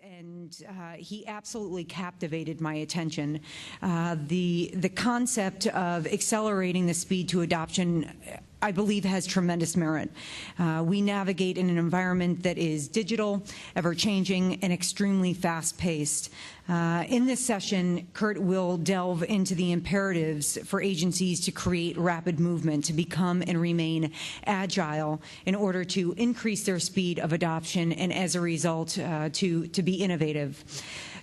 And he absolutely captivated my attention. The concept of accelerating the speed to adoption, I believe, has tremendous merit. We navigate in an environment that is digital, ever-changing, and extremely fast-paced. In this session, Kurt will delve into the imperatives for agencies to create rapid movement, to become and remain agile in order to increase their speed of adoption and, as a result, to be innovative.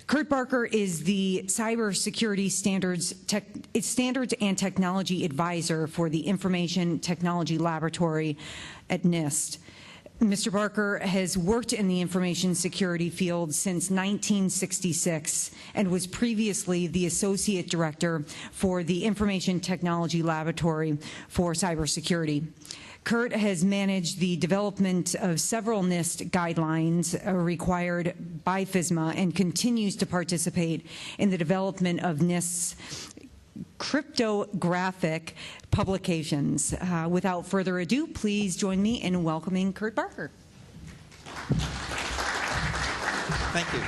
Kurt Barker is the Cybersecurity Standards and Technology Advisor for the Information Technology Laboratory at NIST. Mr. Barker has worked in the information security field since 1966 and was previously the Associate Director for the Information Technology Laboratory for Cybersecurity. Kurt has managed the development of several NIST guidelines required by FISMA and continues to participate in the development of NIST's cryptographic publications. Without further ado, please join me in welcoming Kurt Barker. Thank you.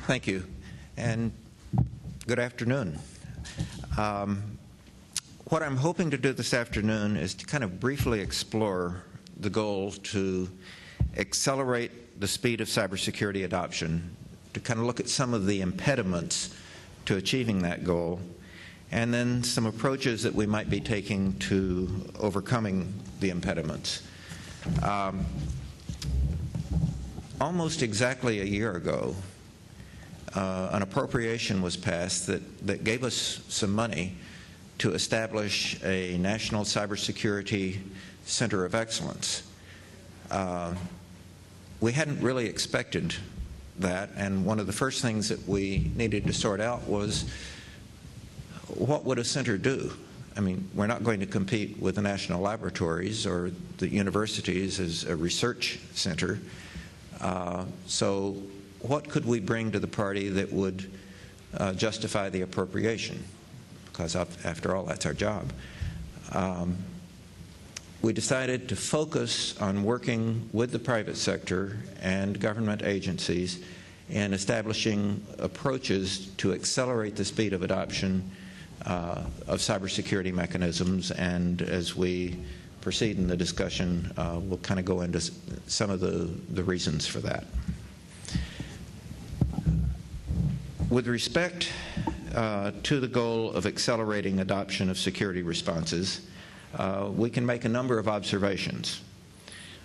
Thank you. And good afternoon. What I'm hoping to do this afternoon is to kind of briefly explore the goal to accelerate the speed of cybersecurity adoption, to kind of look at some of the impediments to achieving that goal, and then some approaches that we might be taking to overcoming the impediments. Almost exactly a year ago, an appropriation was passed that gave us some money to establish a National Cybersecurity Center of Excellence. We hadn't really expected that, and one of the first things that we needed to sort out was, what would a center do? I mean, we're not going to compete with the national laboratories or the universities as a research center. So what could we bring to the party that would justify the appropriation? Because after all, that's our job. We decided to focus on working with the private sector and government agencies in establishing approaches to accelerate the speed of adoption of cybersecurity mechanisms. And as we proceed in the discussion, we'll kind of go into some of the reasons for that. With respect to the goal of accelerating adoption of security responses, we can make a number of observations.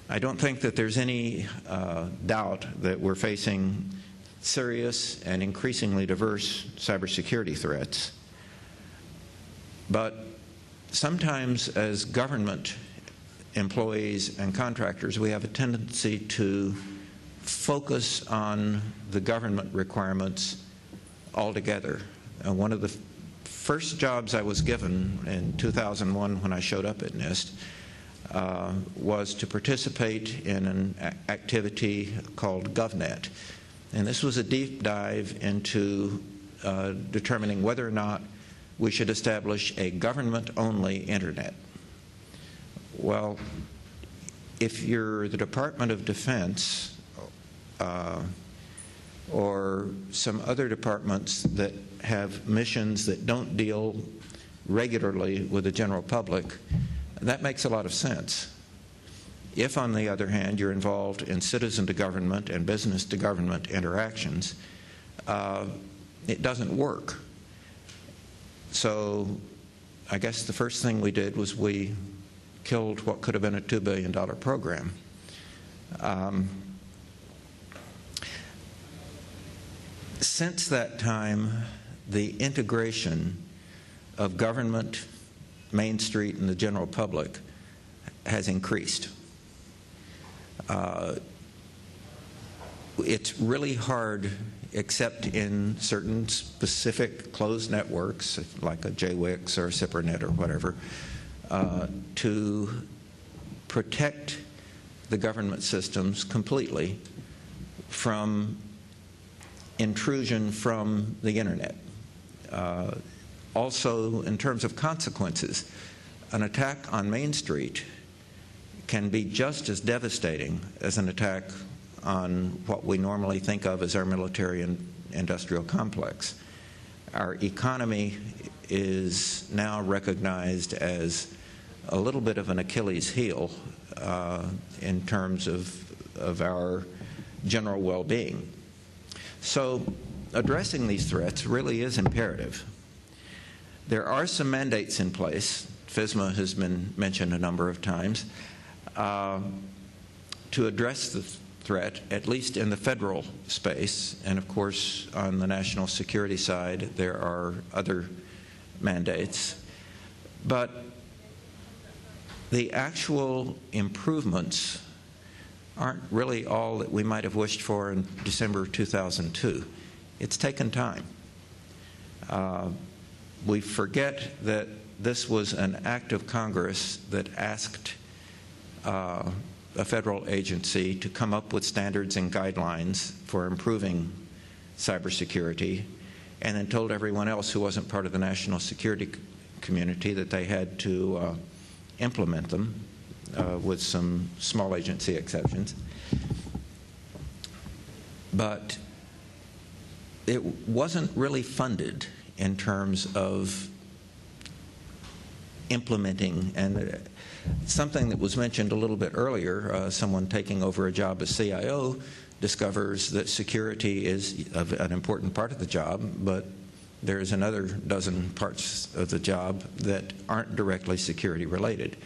I don't think that there's any doubt that we're facing serious and increasingly diverse cybersecurity threats. But sometimes as government employees and contractors, we have a tendency to focus on the government requirements altogether. One of the first jobs I was given in 2001 when I showed up at NIST was to participate in an activity called GovNet. And this was a deep dive into determining whether or not we should establish a government-only internet. Well, if you're the Department of Defense or some other departments that have missions that don't deal regularly with the general public, that makes a lot of sense. If, on the other hand, you're involved in citizen-to-government and business-to-government interactions, it doesn't work. So I guess the first thing we did was we killed what could have been a $2 billion program. Since that time, the integration of government, Main Street, and the general public has increased. It's really hard, except in certain specific closed networks, like a JWIX or a CIPRNet or whatever, to protect the government systems completely from intrusion from the internet. Also, in terms of consequences, an attack on Main Street can be just as devastating as an attack on what we normally think of as our military and industrial complex. Our economy is now recognized as a little bit of an Achilles heel in terms of our general well-being. So addressing these threats really is imperative. There are some mandates in place. FSMA has been mentioned a number of times, to address the threat, at least in the federal space. And of course, on the national security side, there are other mandates. But the actual improvements aren't really all that we might have wished for in December 2002. It's taken time. We forget that this was an act of Congress that asked a federal agency to come up with standards and guidelines for improving cybersecurity, and then told everyone else who wasn't part of the national security community that they had to implement them, with some small agency exceptions. But it wasn't really funded in terms of implementing, and something that was mentioned a little bit earlier, someone taking over a job as CIO discovers that security is an important part of the job, but there's another dozen parts of the job that aren't directly security related.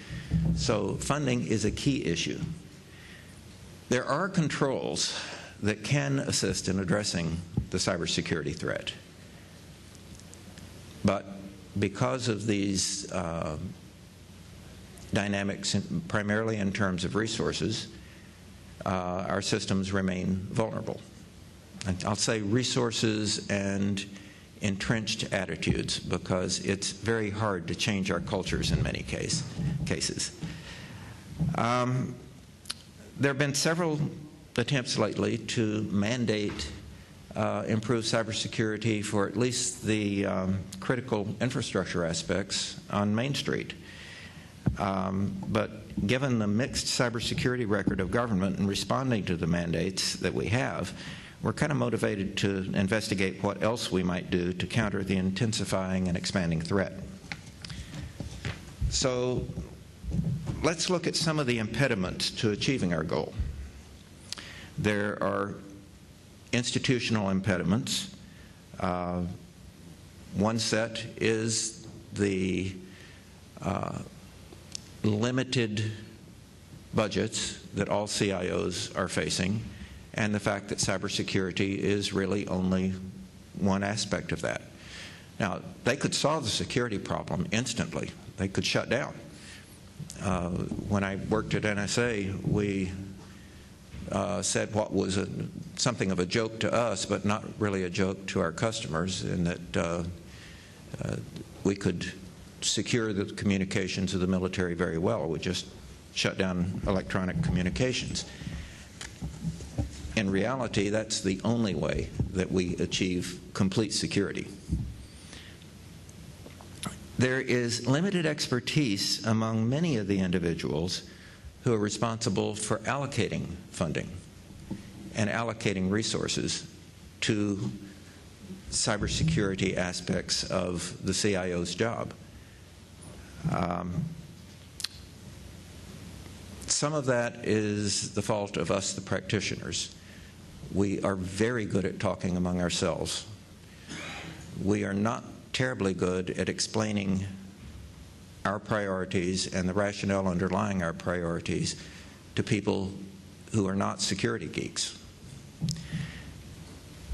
So funding is a key issue. There are controls that can assist in addressing the cybersecurity threat. But because of these dynamics, primarily in terms of resources, our systems remain vulnerable. And I'll say resources and entrenched attitudes, because it's very hard to change our cultures in many cases. There have been several attempts lately to mandate improve cybersecurity for at least the critical infrastructure aspects on Main Street. But given the mixed cybersecurity record of government in responding to the mandates that we have, we're kind of motivated to investigate what else we might do to counter the intensifying and expanding threat. So let's look at some of the impediments to achieving our goal. There are institutional impediments. One set is the limited budgets that all CIOs are facing, and the fact that cybersecurity is really only one aspect of that. Now, they could solve the security problem instantly. They could shut down. When I worked at NSA, we said what was something of a joke to us, but not really a joke to our customers, in that we could secure the communications of the military very well. We just shut down electronic communications. In reality, that's the only way that we achieve complete security. There is limited expertise among many of the individuals who are responsible for allocating funding and allocating resources to cybersecurity aspects of the CIO's job. Some of that is the fault of us, the practitioners. We are very good at talking among ourselves. We are not terribly good at explaining our priorities and the rationale underlying our priorities to people who are not security geeks.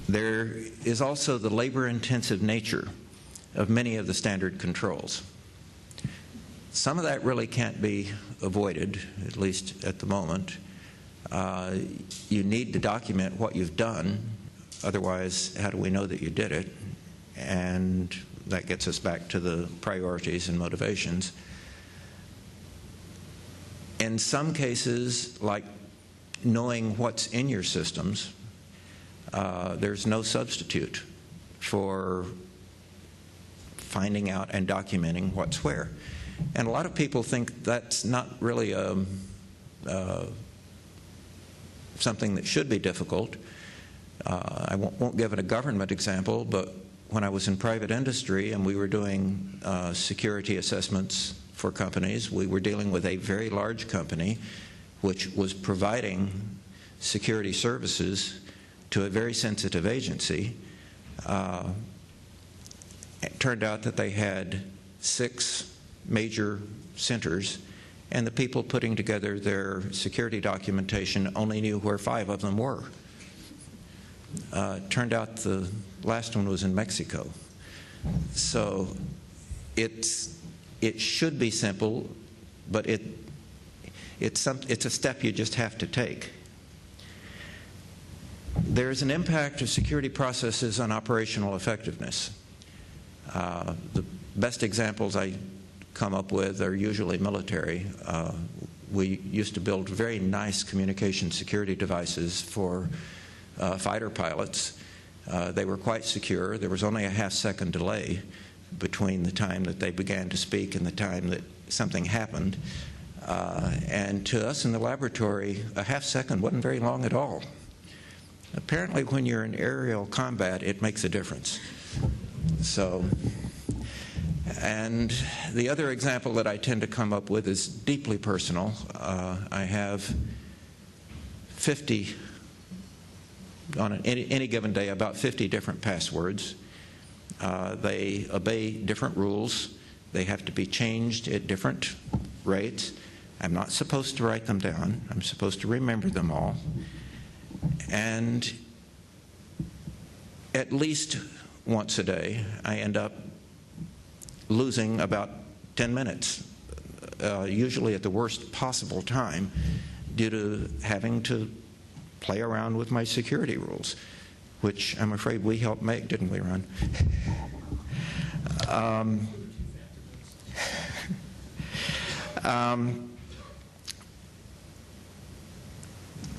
There is also the labor-intensive nature of many of the standard controls. Some of that really can't be avoided, at least at the moment. You need to document what you've done, otherwise how do we know that you did it? And that gets us back to the priorities and motivations. In some cases, like knowing what's in your systems, there's no substitute for finding out and documenting what's where. And a lot of people think that's not really a something that should be difficult. I won't give it a government example, but when I was in private industry and we were doing security assessments for companies, we were dealing with a very large company which was providing security services to a very sensitive agency. It turned out that they had 6 major centers, and the people putting together their security documentation only knew where 5 of them were. Turned out the last one was in Mexico. So it should be simple, but it's a step you just have to take. There's an impact of security processes on operational effectiveness. The best examples I come up with are usually military. We used to build very nice communication security devices for fighter pilots. They were quite secure. There was only a half-second delay between the time that they began to speak and the time that something happened. And to us in the laboratory, a half-second wasn't very long at all. Apparently, when you're in aerial combat, it makes a difference. So, and the other example that I tend to come up with is deeply personal. I have 50, on any given day, about 50 different passwords. They obey different rules. They have to be changed at different rates. I'm not supposed to write them down. I'm supposed to remember them all. And at least once a day, I end up losing about 10 minutes, usually at the worst possible time, due to having to play around with my security rules, which I'm afraid we helped make, didn't we, Ron?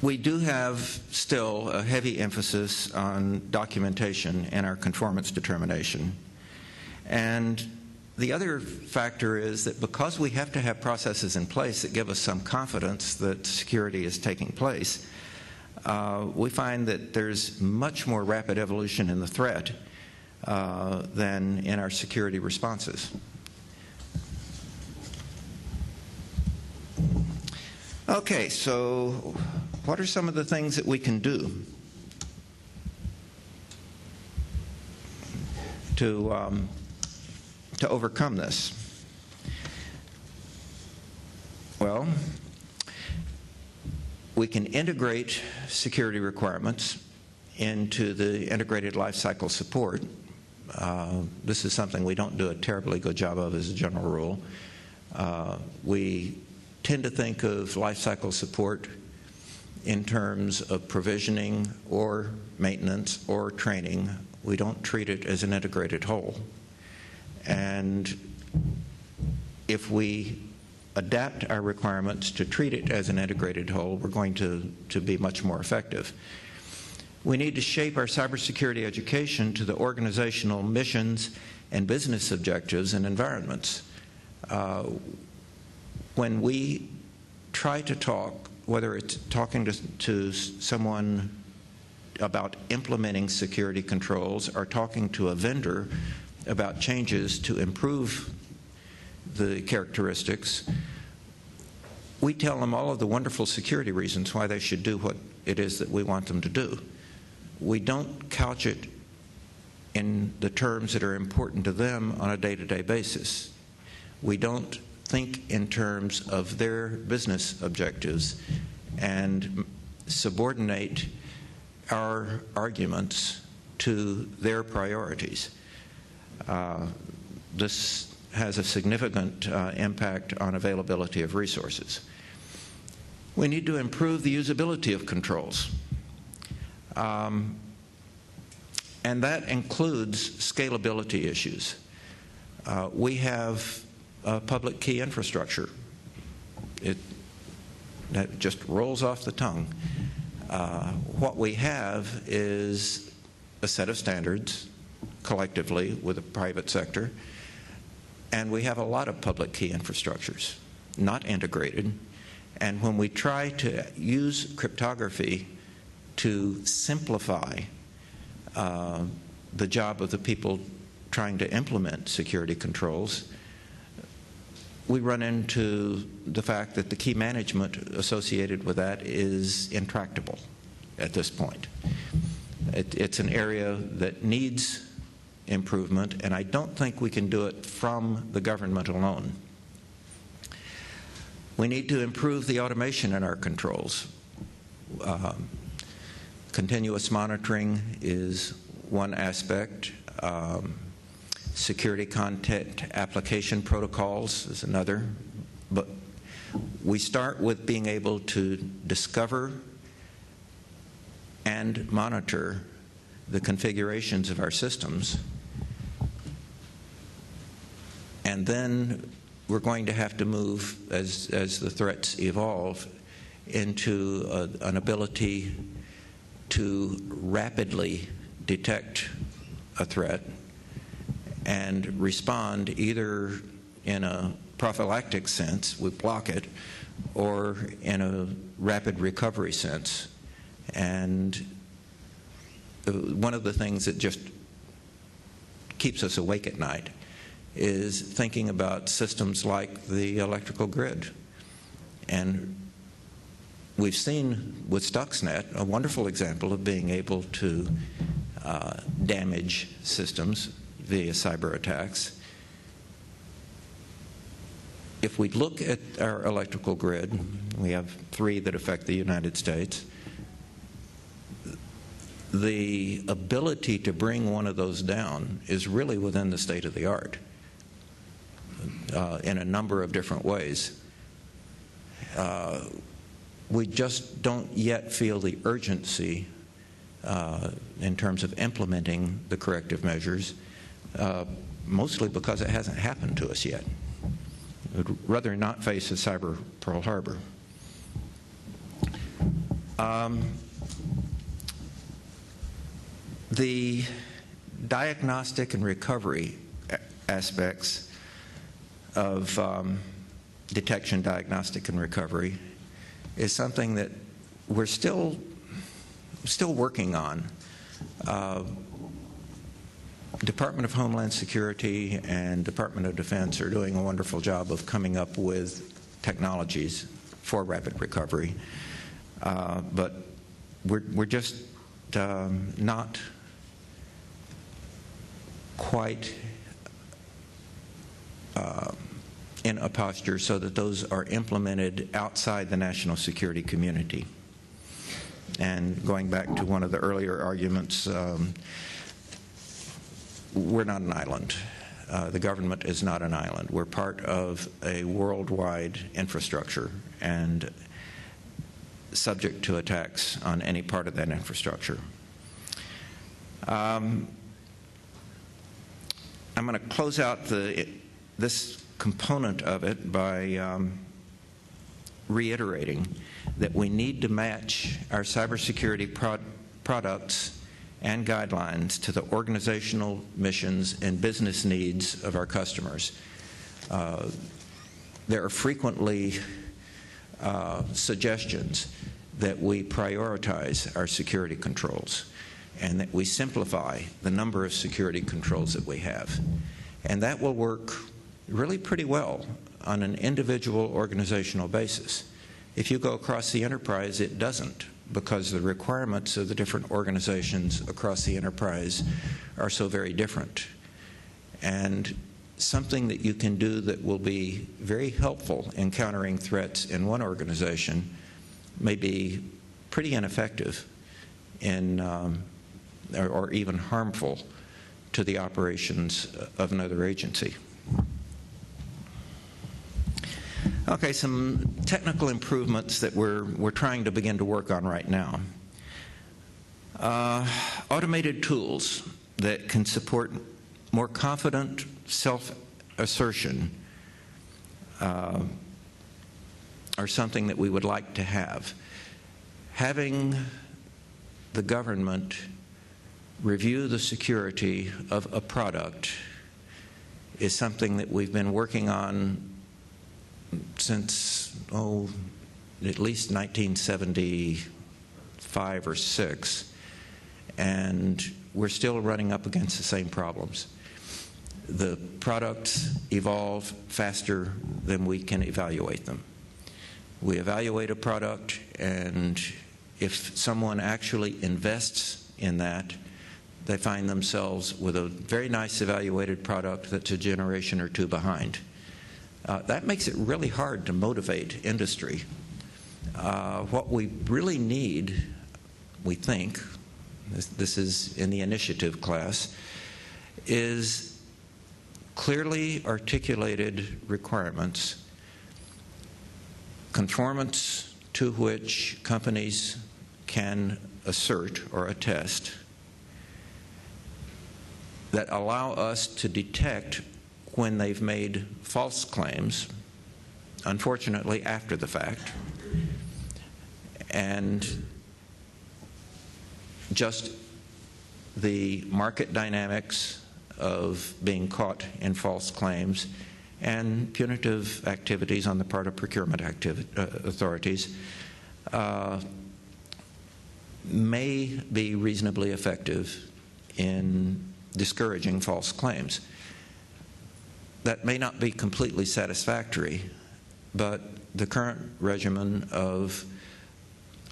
We do have still a heavy emphasis on documentation in our conformance determination. And the other factor is that because we have to have processes in place that give us some confidence that security is taking place, we find that there's much more rapid evolution in the threat than in our security responses. Okay, so what are some of the things that we can do to overcome this? Well, we can integrate security requirements into the integrated lifecycle support. This is something we don't do a terribly good job of as a general rule. We tend to think of lifecycle support in terms of provisioning or maintenance or training. We don't treat it as an integrated whole. And if we adapt our requirements to treat it as an integrated whole, we're going to be much more effective. We need to shape our cybersecurity education to the organizational missions and business objectives and environments. When we try to talk, whether it's talking to someone about implementing security controls or talking to a vendor about changes to improve the characteristics, we tell them all of the wonderful security reasons why they should do what it is that we want them to do. We don't couch it in the terms that are important to them on a day-to-day basis. We don't think in terms of their business objectives and subordinate our arguments to their priorities. This has a significant impact on availability of resources. We need to improve the usability of controls. And that includes scalability issues. We have public key infrastructure. That just rolls off the tongue. What we have is a set of standards collectively with the private sector, and we have a lot of public key infrastructures, not integrated, And when we try to use cryptography to simplify the job of the people trying to implement security controls, we run into the fact that the key management associated with that is intractable at this point. It's an area that needs improvement, and I don't think we can do it from the government alone. We need to improve the automation in our controls. Continuous monitoring is one aspect. Security content application protocols is another. But we start with being able to discover and monitor the configurations of our systems. And then we're going to have to move, as the threats evolve, into an ability to rapidly detect a threat and respond either in a prophylactic sense, we block it, or in a rapid recovery sense. And one of the things that just keeps us awake at night is thinking about systems like the electrical grid. And we've seen with Stuxnet a wonderful example of being able to damage systems via cyber attacks. If we look at our electrical grid, we have 3 that affect the United States. The ability to bring one of those down is really within the state of the art in a number of different ways. We just don't yet feel the urgency in terms of implementing the corrective measures, mostly because it hasn't happened to us yet. We'd rather not face a cyber Pearl Harbor. The diagnostic and recovery aspects of detection, diagnostic, and recovery is something that we're still working on. Department of Homeland Security and Department of Defense are doing a wonderful job of coming up with technologies for rapid recovery, but we're just not quite in a posture so that those are implemented outside the national security community. And going back to one of the earlier arguments, we're not an island. The government is not an island. We're part of a worldwide infrastructure and subject to attacks on any part of that infrastructure. I'm going to close out this component of it by reiterating that we need to match our cybersecurity products and guidelines to the organizational missions and business needs of our customers. There are frequently suggestions that we prioritize our security controls and that we simplify the number of security controls that we have. And that will work really pretty well on an individual organizational basis. If you go across the enterprise, it doesn't, because the requirements of the different organizations across the enterprise are so very different. And something that you can do that will be very helpful in countering threats in one organization may be pretty ineffective in, or even harmful to the operations of another agency. Okay, some technical improvements that we're trying to begin to work on right now. Automated tools that can support more confident self-assertion are something that we would like to have. Having the government review the security of a product is something that we've been working on since, at least 1975 or 6, and we're still running up against the same problems. The products evolve faster than we can evaluate them. We evaluate a product, and if someone actually invests in that, they find themselves with a very nice evaluated product that's a generation or two behind. That makes it really hard to motivate industry. What we really need, we think, this is in the initiative class, is clearly articulated requirements, conformance to which companies can assert or attest, that allow us to detect when they've made false claims, unfortunately after the fact, and just the market dynamics of being caught in false claims and punitive activities on the part of procurement authorities may be reasonably effective in discouraging false claims. That may not be completely satisfactory, but the current regimen of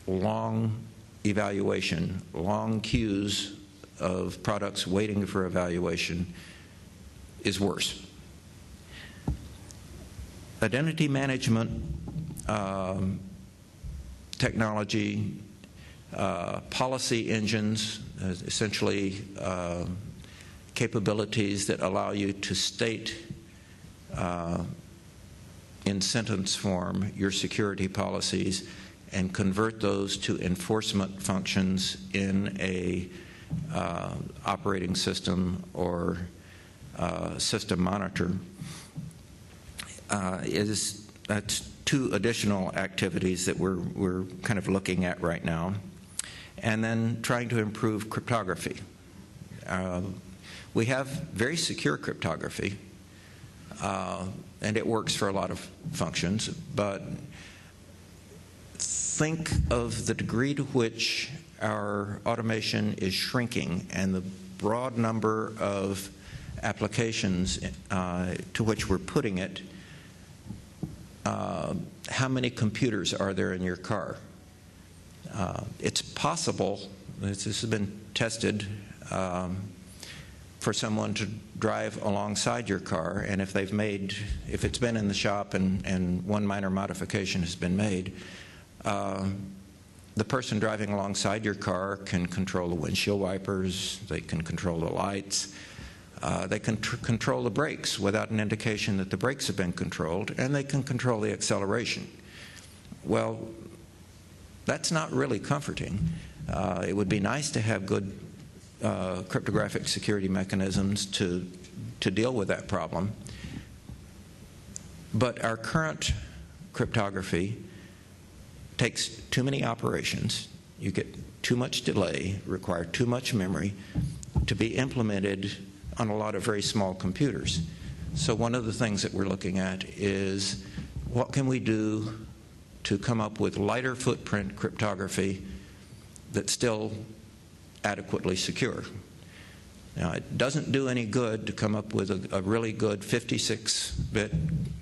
long evaluation, long queues of products waiting for evaluation is worse. Identity management technology, policy engines, essentially capabilities that allow you to state in sentence form your security policies and convert those to enforcement functions in a operating system or system monitor that's two additional activities that we're kind of looking at right now. And then trying to improve cryptography. We have very secure cryptography, and it works for a lot of functions, but think of the degree to which our automation is shrinking and the broad number of applications to which we're putting it. How many computers are there in your car? It's possible, this has been tested, for someone to drive alongside your car, and if it's been in the shop and one minor modification has been made, the person driving alongside your car can control the windshield wipers, they can control the lights, they can control the brakes without an indication that the brakes have been controlled, and they can control the acceleration. Well, that's not really comforting. It would be nice to have good cryptographic security mechanisms to deal with that problem. But our current cryptography takes too many operations. You get too much delay, require too much memory to be implemented on a lot of very small computers. So one of the things that we're looking at is what can we do to come up with lighter footprint cryptography that's still adequately secure. Now, it doesn't do any good to come up with a really good 56-bit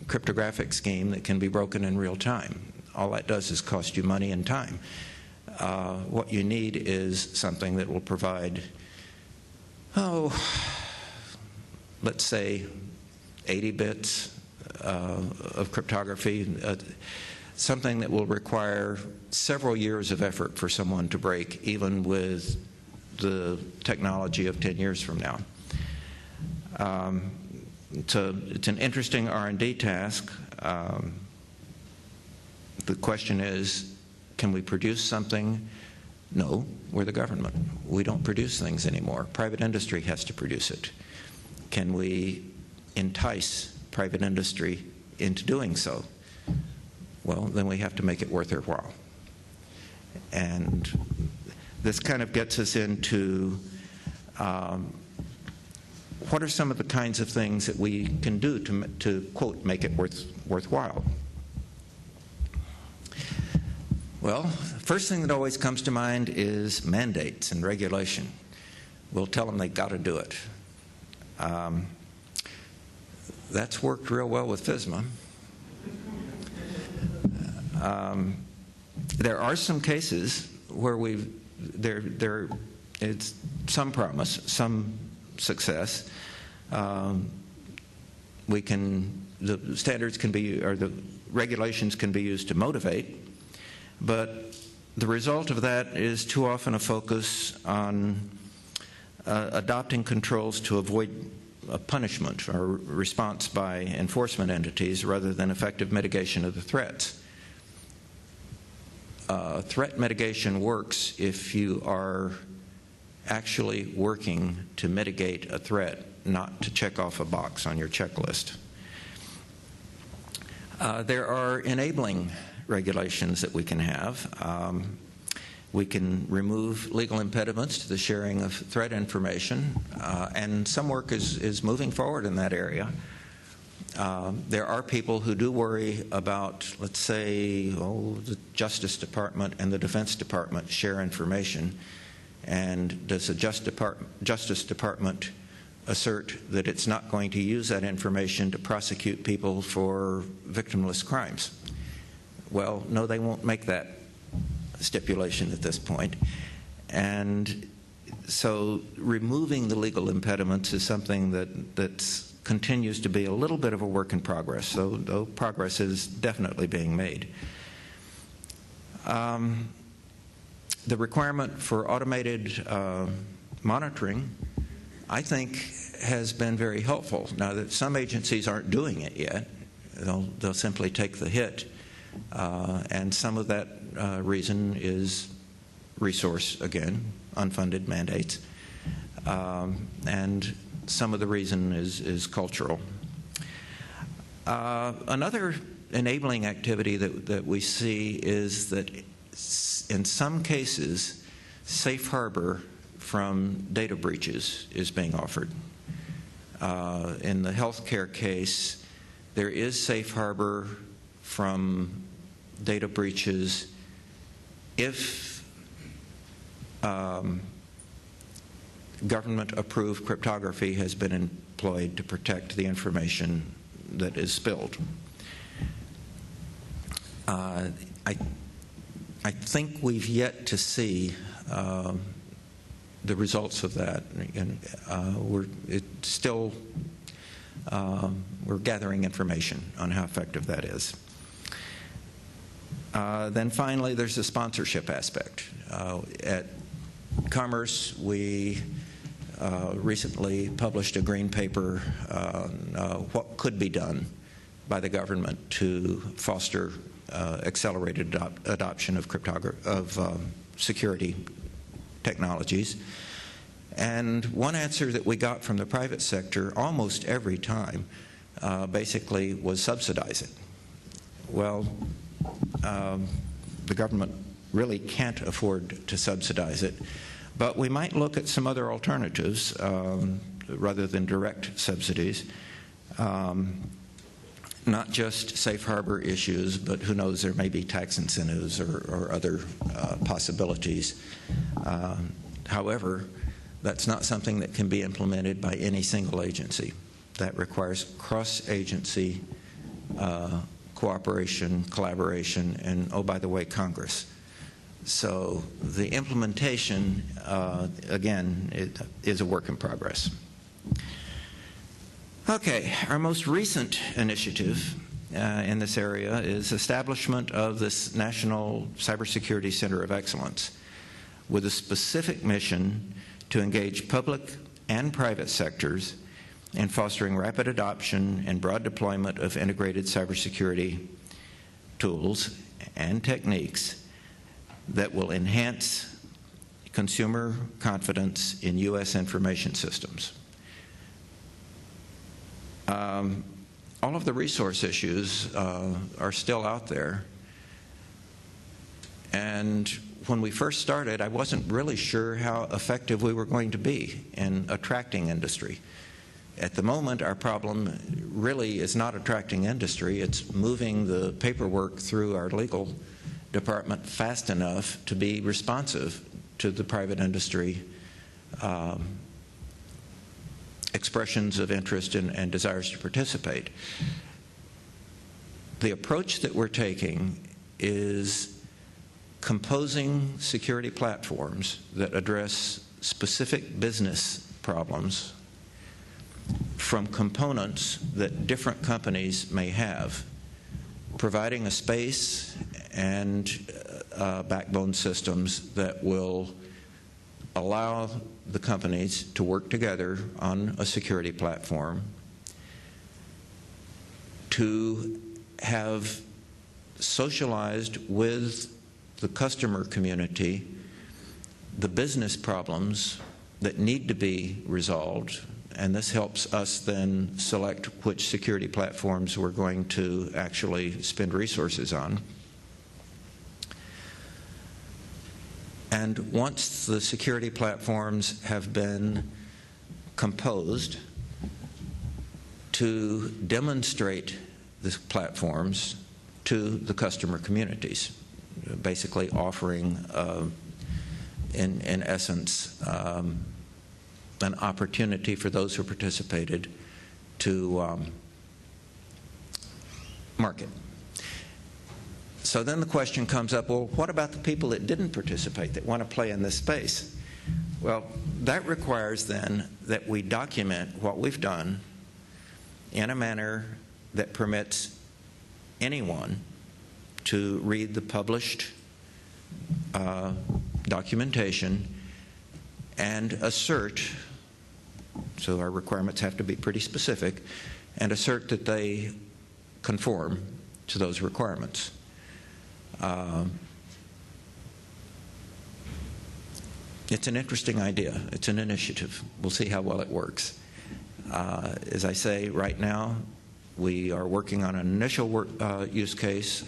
cryptographic scheme that can be broken in real time. All that does is cost you money and time. What you need is something that will provide, let's say 80 bits of cryptography, something that will require several years of effort for someone to break, even with the technology of 10 years from now. So it's an interesting R&D task. The question is, can we produce something? No, we're the government. We don't produce things anymore. Private industry has to produce it. Can we entice private industry into doing so? Well, then we have to make it worth their while. And this kind of gets us into what are some of the kinds of things that we can do to quote, make it worthwhile. Well, the first thing that always comes to mind is mandates and regulation. We'll tell them they've got to do it. That's worked real well with FSMA. There are some cases where there is some promise, some success. The standards can be, or the regulations can be used to motivate, but the result of that is too often a focus on adopting controls to avoid a punishment or response by enforcement entities rather than effective mitigation of the threats. Threat mitigation works if you are actually working to mitigate a threat, not to check off a box on your checklist. There are enabling regulations that we can have. We can remove legal impediments to the sharing of threat information, and some work is moving forward in that area. There are people who do worry about, let's say, the Justice Department and the Defense Department share information, and does the Justice Department assert that it's not going to use that information to prosecute people for victimless crimes? Well, no, they won't make that stipulation at this point. And so removing the legal impediments is something that continues to be a little bit of a work in progress, though progress is definitely being made. The requirement for automated monitoring, I think, has been very helpful. Now, that some agencies aren't doing it yet. They'll simply take the hit, and some of that reason is resource, again, unfunded mandates, and some of the reason is cultural. Another enabling activity that we see is that in some cases, safe harbor from data breaches is being offered. In the healthcare case, there is safe harbor from data breaches if government-approved cryptography has been employed to protect the information that is spilled. I think we've yet to see the results of that, and we're gathering information on how effective that is. Then finally, there's the sponsorship aspect. At Commerce, we recently published a green paper on what could be done by the government to foster accelerated adoption of security technologies. And one answer that we got from the private sector almost every time basically was subsidize it. Well, the government really can't afford to subsidize it, but we might look at some other alternatives rather than direct subsidies. Not just safe harbor issues, but who knows, there may be tax incentives or other possibilities. However, that's not something that can be implemented by any single agency. That requires cross-agency cooperation, collaboration, and, oh, by the way, Congress. So the implementation, again, is a work in progress. Okay, our most recent initiative in this area is establishment of this National Cybersecurity Center of Excellence with a specific mission to engage public and private sectors in fostering rapid adoption and broad deployment of integrated cybersecurity tools and techniques that will enhance consumer confidence in U.S. information systems. All of the resource issues are still out there. And when we first started, I wasn't really sure how effective we were going to be in attracting industry. At the moment, our problem really is not attracting industry. It's moving the paperwork through our legal department fast enough to be responsive to the private industry expressions of interest and desires to participate. The approach that we're taking is composing security platforms that address specific business problems from components that different companies may have, providing a space and backbone systems that will allow the companies to work together on a security platform, to have socialized with the customer community the business problems that need to be resolved, and this helps us then select which security platforms we're going to actually spend resources on. And once the security platforms have been composed, to demonstrate the platforms to the customer communities, basically offering, in essence, an opportunity for those who participated to market. So then the question comes up, well, what about the people that didn't participate, that want to play in this space? Well, that requires then that we document what we've done in a manner that permits anyone to read the published documentation and assert, so our requirements have to be pretty specific, and assert that they conform to those requirements. It's an interesting idea. It's an initiative. We'll see how well it works. As I say, right now, we are working on an initial use case,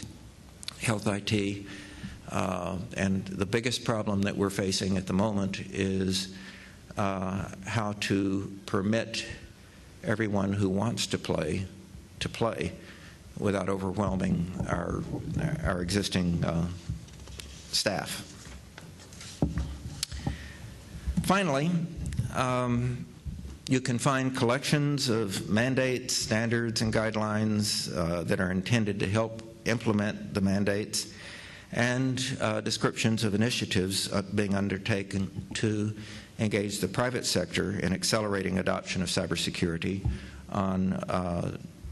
health IT, and the biggest problem that we're facing at the moment is how to permit everyone who wants to play without overwhelming our existing staff. Finally, you can find collections of mandates, standards, and guidelines that are intended to help implement the mandates, and descriptions of initiatives being undertaken to engage the private sector in accelerating adoption of cybersecurity on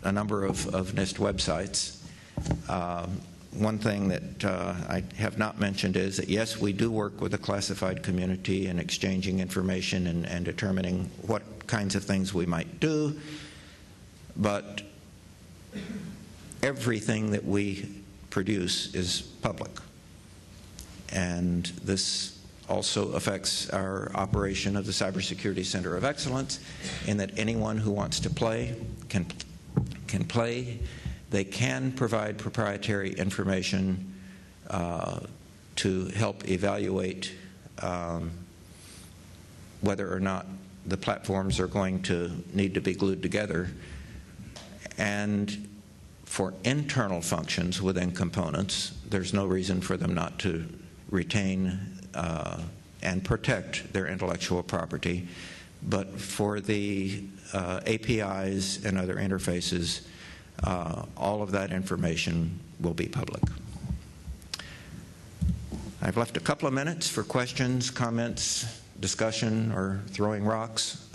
a number of NIST websites. One thing that I have not mentioned is that, yes, we do work with the classified community in exchanging information and determining what kinds of things we might do, but everything that we produce is public. And this also affects our operation of the Cybersecurity Center of Excellence, in that anyone who wants to play can play. They can provide proprietary information to help evaluate whether or not the platforms are going to need to be glued together. And for internal functions within components, there's no reason for them not to retain and protect their intellectual property. But for the APIs and other interfaces, all of that information will be public. I've left a couple of minutes for questions, comments, discussion, or throwing rocks.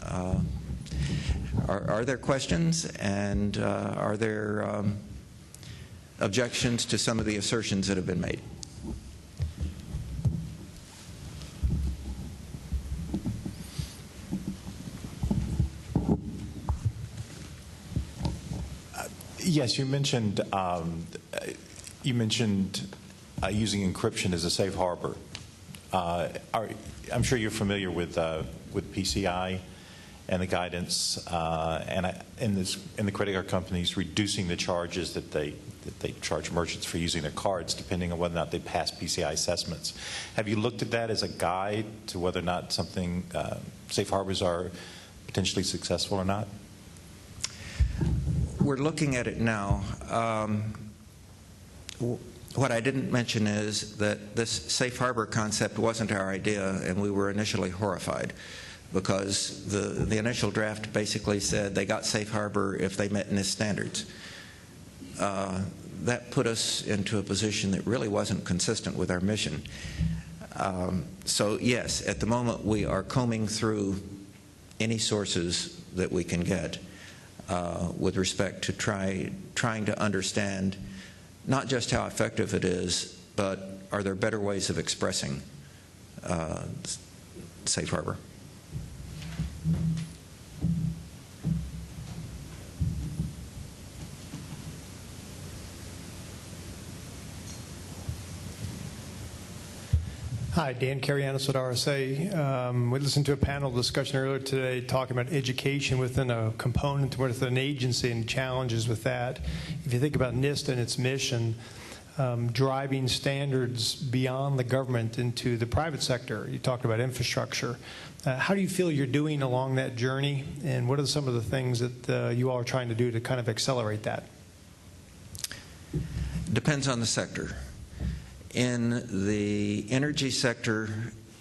Are there questions, and are there objections to some of the assertions that have been made? Yes, you mentioned using encryption as a safe harbor. I'm sure you're familiar with PCI and the guidance and the credit card companies reducing the charges that they charge merchants for using their cards, depending on whether or not they pass PCI assessments. Have you looked at that as a guide to whether or not something safe harbors are potentially successful or not? We're looking at it now. What I didn't mention is that this safe harbor concept wasn't our idea, and we were initially horrified because the initial draft basically said they got safe harbor if they met NIST standards. That put us into a position that really wasn't consistent with our mission. So yes, at the moment we are combing through any sources that we can get with respect to trying to understand not just how effective it is, but are there better ways of expressing safe harbor? Hi, Dan Carianis with RSA. We listened to a panel discussion earlier today talking about education within a component, within an agency, and challenges with that. If you think about NIST and its mission, driving standards beyond the government into the private sector, you talked about infrastructure. How do you feel you're doing along that journey, and what are some of the things that you all are trying to do to kind of accelerate that? Depends on the sector. In the energy sector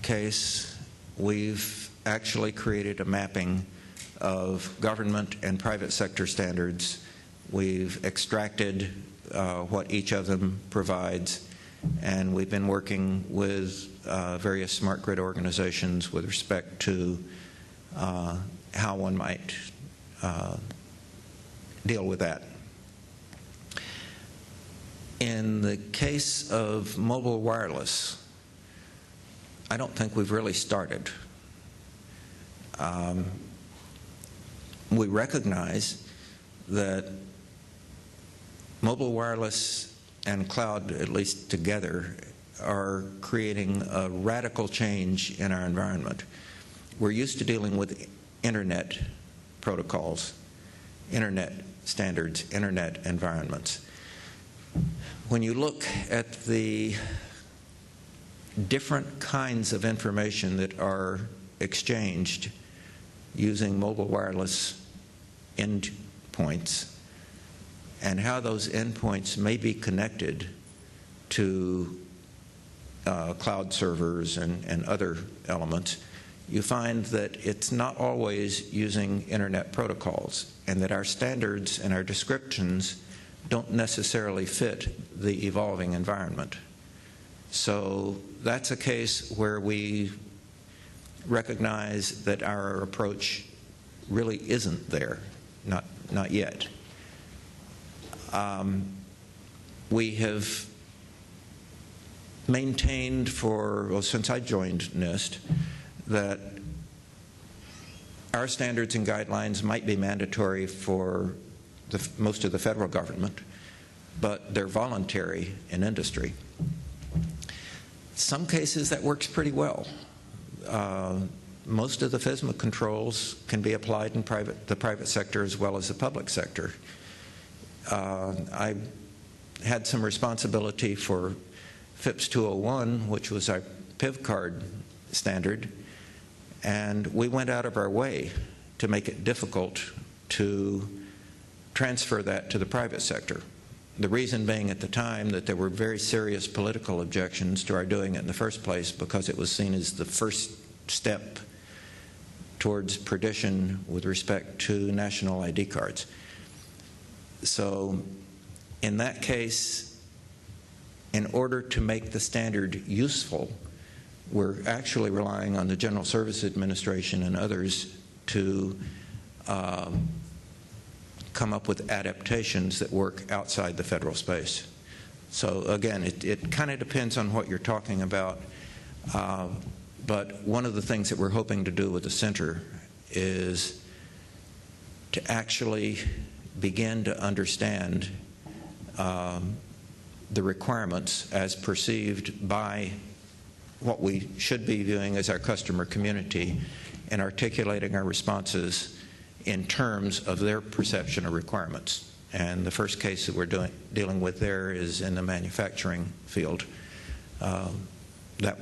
case, we've actually created a mapping of government and private sector standards. We've extracted what each of them provides, and we've been working with various smart grid organizations with respect to how one might deal with that. In the case of mobile wireless, I don't think we've really started. We recognize that mobile wireless and cloud, at least together, are creating a radical change in our environment. We're used to dealing with internet protocols, internet standards, internet environments. When you look at the different kinds of information that are exchanged using mobile wireless endpoints and how those endpoints may be connected to cloud servers and other elements, you find that it's not always using internet protocols, and that our standards and our descriptions don't necessarily fit the evolving environment. So that's a case where we recognize that our approach really isn't there, not yet. We have maintained since I joined NIST, that our standards and guidelines might be mandatory for most of the federal government, but they're voluntary in industry. Some cases that works pretty well. Most of the FSMA controls can be applied in the private sector as well as the public sector. I had some responsibility for FIPS 201, which was our PIV card standard, and we went out of our way to make it difficult to transfer that to the private sector. The reason being at the time that there were very serious political objections to our doing it in the first place, because it was seen as the first step towards perdition with respect to national ID cards. So in that case, in order to make the standard useful, we're actually relying on the General Services Administration and others to come up with adaptations that work outside the federal space. So again, it kind of depends on what you're talking about. But one of the things that we're hoping to do with the center is to actually begin to understand the requirements as perceived by what we should be doing as our customer community and articulating our responses in terms of their perception of requirements. And the first case that we're dealing with there is in the manufacturing field. That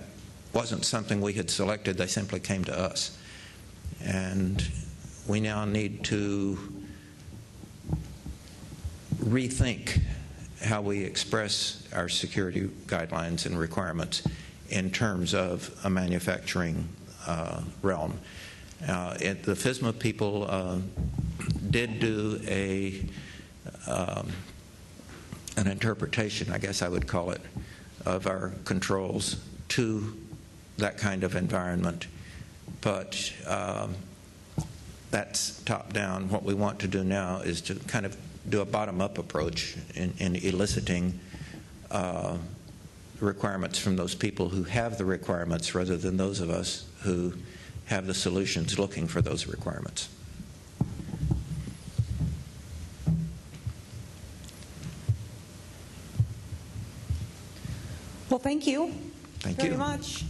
wasn't something we had selected, they simply came to us. And we now need to rethink how we express our security guidelines and requirements in terms of a manufacturing realm. The FSMA people did do an interpretation, I guess I would call it, of our controls to that kind of environment. But that's top down. What we want to do now is to kind of do a bottom-up approach in eliciting requirements from those people who have the requirements rather than those of us who have the solutions looking for those requirements. Well, thank you Thank very you. much.